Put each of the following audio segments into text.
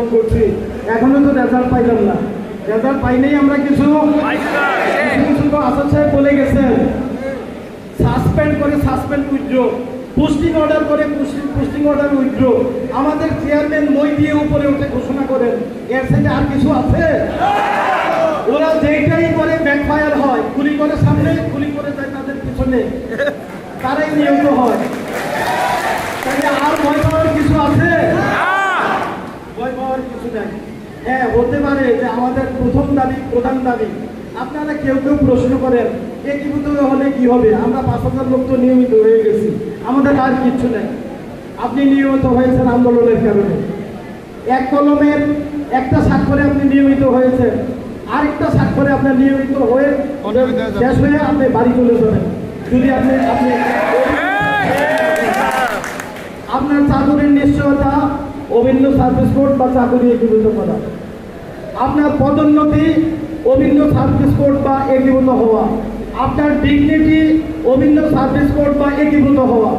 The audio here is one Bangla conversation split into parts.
অংশগ্রহণ করছি, এখনো তো রেজাল্ট পাইলাম না। রেজাল্ট পাইলেই আমরা কিছু আসাদ সাহেব বলে গেছেন, সাসপেন্ড করে সাসপেন্ড উইথড্র, পোস্টিং অর্ডার করে পোস্টিং অর্ডার উইথড্র। আমাদের চেয়ারম্যান মই দিয়ে উপরে উঠে ঘোষণা করেন, এর সাথে আর কিছু আছে? ওরা যেটাই করে ব্যাকফায়ার হয়, গুলি করে সামনে, গুলি করে যায় তাদের পিছনে, তারাই নিহত হয়। তাহলে আর ভয় পাওয়ার কিছু আছে? ভয় পাওয়ার কিছু নেই। হ্যাঁ, হতে পারে যে আমাদের প্রথম দাবি, প্রধান দাবি, আপনারা কেউ কেউ প্রশ্ন করেন একীভূত হলে কি হবে? আমরা 5,000 লোক তো নিয়মিত হয়ে গেছি, আমাদের আর কিচ্ছু নেই। আপনি নিয়মিত হয়েছেন আন্দোলনের কারণে, এক কলমের একটা স্বাক্ষরে আপনি নিয়মিত হয়েছেন, আরেকটা স্বাক্ষরে আপনার নিয়মিত হয়ে শেষ হয়ে আপনি বাড়ি চলে যাবেন। যদি আপনি আপনার চাকরির নিশ্চয়তা, অভিন্ন সার্ভিস কোড বা চাকরি একীভূত করা, আপনার পদোন্নতি, অভিন্ন সার্ভিস কোড বা একীভূত হওয়া, আপনার ডিগনিটি, অভিন্ন সার্ভিস কোড বা একীভূত হওয়া,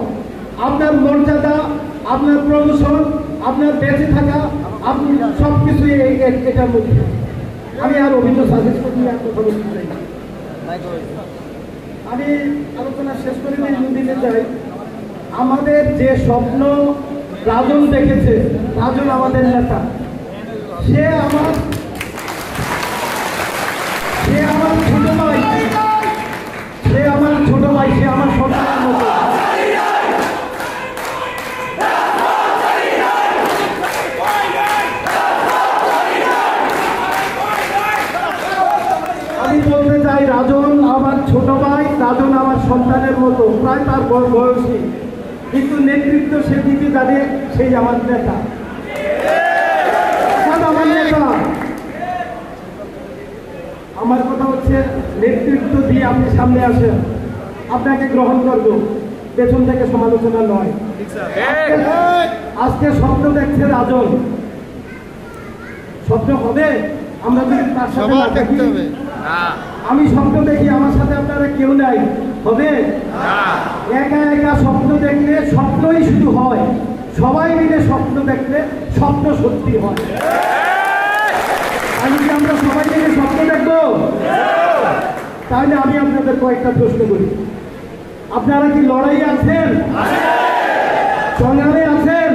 আপনার মর্যাদা, আপনার প্রমোশন, আপনার বেঁচে থাকা, আপনি সব কিছুই এটার মধ্যে। আমি আর অভিন্ন সার্ভিস কোড নিয়ে কথা বলতে চাই। আমি আলোচনা শেষ করে দিতে চাই। আমাদের যে স্বপ্ন রাজন দেখেছে, রাজন আমাদের নেতা, সে আমার ছোট ভাই, সে আমার সন্তানের মতো। আমি বলতে চাই, রাজন আমার ছোট ভাই, রাজন আমার সন্তানের মতো, প্রায় তার বয়সী, কিন্তু নেতৃত্ব সেদিকে যাবে, সেই আমার নেতা, আমার নেতা। আমার কথা হচ্ছে, নেতৃত্ব দিয়ে আপনি সামনে আসেন, আপনাকে গ্রহণ করব, পেছন থেকে সমালোচনা নয়। আজকে স্বপ্ন দেখছে রাজন, স্বপ্ন হবে আমরা যদি তার সাথে না থাকি। আমি স্বপ্ন দেখি, আমার সাথে আপনারা কেউ নাই, হবে? একা একা স্বপ্ন দেখলে স্বপ্নই শুধু হয়, সবাই মিলে স্বপ্ন দেখলে স্বপ্ন সত্যি হয়। আমি কি আমরা সবাই মিলে স্বপ্ন দেখবো? তাহলে আমি আপনাদের কয়েকটা প্রশ্ন করি। আপনারা কি লড়াই আছেন? সংগ্রামে আছেন?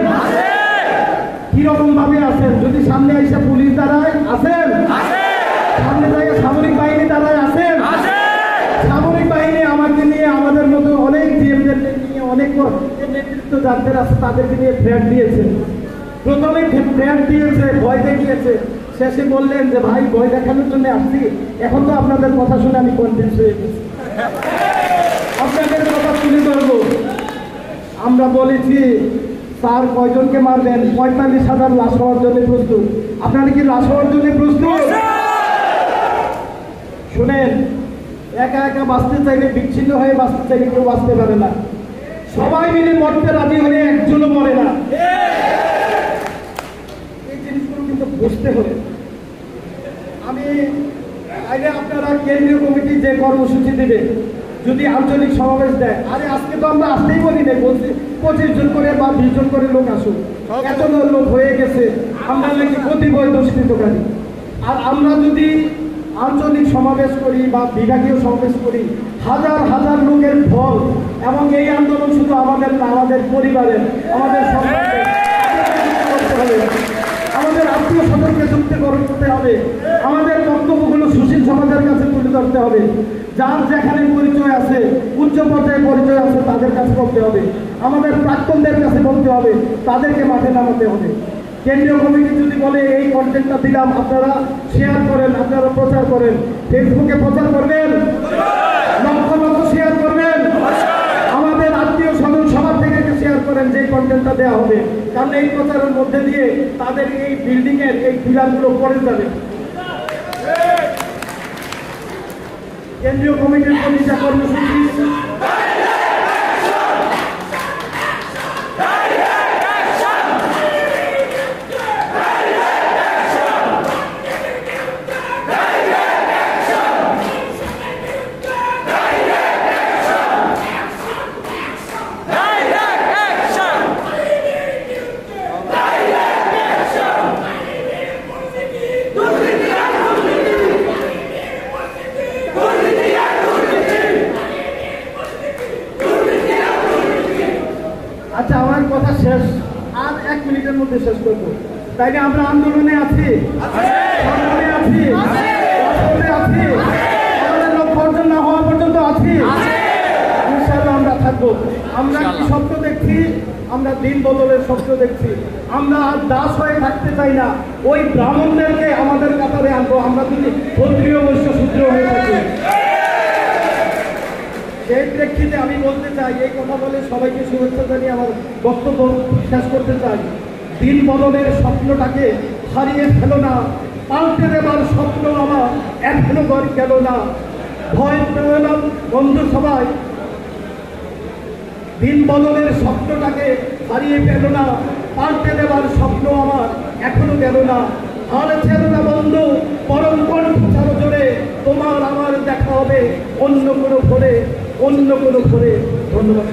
কিরকম ভাবে আছেন? যদি সামনে এসে পুলিশ দাঁড়ায়, আছেন? সামনে জায়গায় সামরিক বাহিনী দাঁড়ায়, আছেন? সামরিক বাহিনী আমাকে নিয়ে, আমাদের মতো অনেক জিএমদের নিয়ে, অনেক নেতৃত্ব যাদের আছে তাদেরকে নিয়ে ফ্ল্যাট দিয়েছে। প্রথমে ফ্ল্যাট দিয়েছে, ভয় দেখিয়েছে, শেষে বললেন যে ভাই ভয় দেখানোর জন্য আসছি। এখন তো আপনাদের কথা শুনে আমি কনভিন্স হয়ে গেছি, আপনাদের কথা তুলে ধরবো। আমরা বলেছি স্যার কয়জনকে মারবেন? 45,000 লাশ হওয়ার জন্য প্রস্তুত। আপনারা কি লাশ হওয়ার জন্য প্রস্তুত? শুনেন, একা একা বাঁচতে চাইলে, বিচ্ছিন্ন হয়ে বাঁচতে চাইলে কেউ বাঁচতে পারে না। সবাই মিলে মরতে রাজি হলে একজনও মরে না। এই জিনিসগুলো কিন্তু বুঝতে হবে। আমি আগে আপনারা কেন্দ্রীয় কমিটি যে কর্মসূচি দেবে, যদি আঞ্চলিক সমাবেশ দেয়, আরে আজকে তো আমরা আসতেই বলি না, বলছি 25 জন করে বা 20 জন করে লোক আসুক। এত লোক হয়ে গেছে, আমরা নাকি কতিপয় দুষ্কৃতকারী। আর আমরা যদি আঞ্চলিক সমাবেশ করি বা বিভাগীয় সমাবেশ করি, হাজার হাজার লোকের ফল, এবং এই আন্দোলন শুধু আমাদের না, আমাদের পরিবারের, আমাদের সন্তানদের করতে হবে, আমাদের আত্মীয় স্বজনকে যুক্ত করতে হবে, আমাদের বক্তব্যগুলো সুশীল সমাজের কাছে তুলে ধরতে হবে। যার যেখানে পরিচয় আছে, উচ্চ পর্যায়ে পরিচয় আছে, তাদের কাছে করতে হবে। আমাদের প্রাক্তনদের কাছে বলতে হবে, তাদেরকে মাঠে নামাতে হবে। কেন্দ্রীয় কমিটি যদি বলে এই কন্টেন্টটা দিলাম, আপনারা শেয়ার করেন, আপনারা প্রচার করেন, ফেসবুকে প্রচার করবেন, লক্ষ লক্ষ শেয়ার করবেন, আমাদের আত্মীয় স্বজন সবার থেকে শেয়ার করেন যে কন্টেন্টটা দেওয়া হবে। কারণ এই প্রচারের মধ্যে দিয়ে তাদের এই বিল্ডিং এর এই পিলারগুলো পড়ে যাবে। কেন্দ্রীয় কমিটির প্রতিটা কর্মসূচি শেষ করবো। তাইলে আমরা আন্দোলনে আছি, সংগ্রামে আছি, রাজপথে আছি, আমাদের লক্ষ্য অর্জন না হওয়া পর্যন্ত আছি। ইনশাআল্লাহ আমরা থাকবো। আমরা কি স্বপ্ন দেখছি? আমরা দিন বদলের স্বপ্ন দেখছি। আমরা আর দাস হয়ে থাকতে চাই না। ওই ব্রাহ্মণদেরকে আমাদের কাতারে আনবো। আমরা যদি ক্ষত্রিয় বৈশ্য শূদ্র হয়ে থাকি, সেই প্রেক্ষিতে আমি বলতে চাই, এই কথা বলে সবাইকে শুভেচ্ছা জানিয়ে আমার বক্তব্য শেষ করতে চাই। দিন বদলের স্বপ্নটাকে হারিয়ে ফেলো না, পাল্টে দেবার স্বপ্ন আমার এখনো গেল না। ভয় পেও না বন্ধু সবাই, দিন বদলের স্বপ্নটাকে হারিয়ে পেল না, পাল্টে দেবার স্বপ্ন আমার এখনো গেল না। আর ছেড়ো না বন্ধু, পরম কণ্ঠ ছাড়ো জোরে, তোমার আমার দেখা হবে অন্য কোনো ঘরে, অন্য কোনো ঘরে। ধন্যবাদ।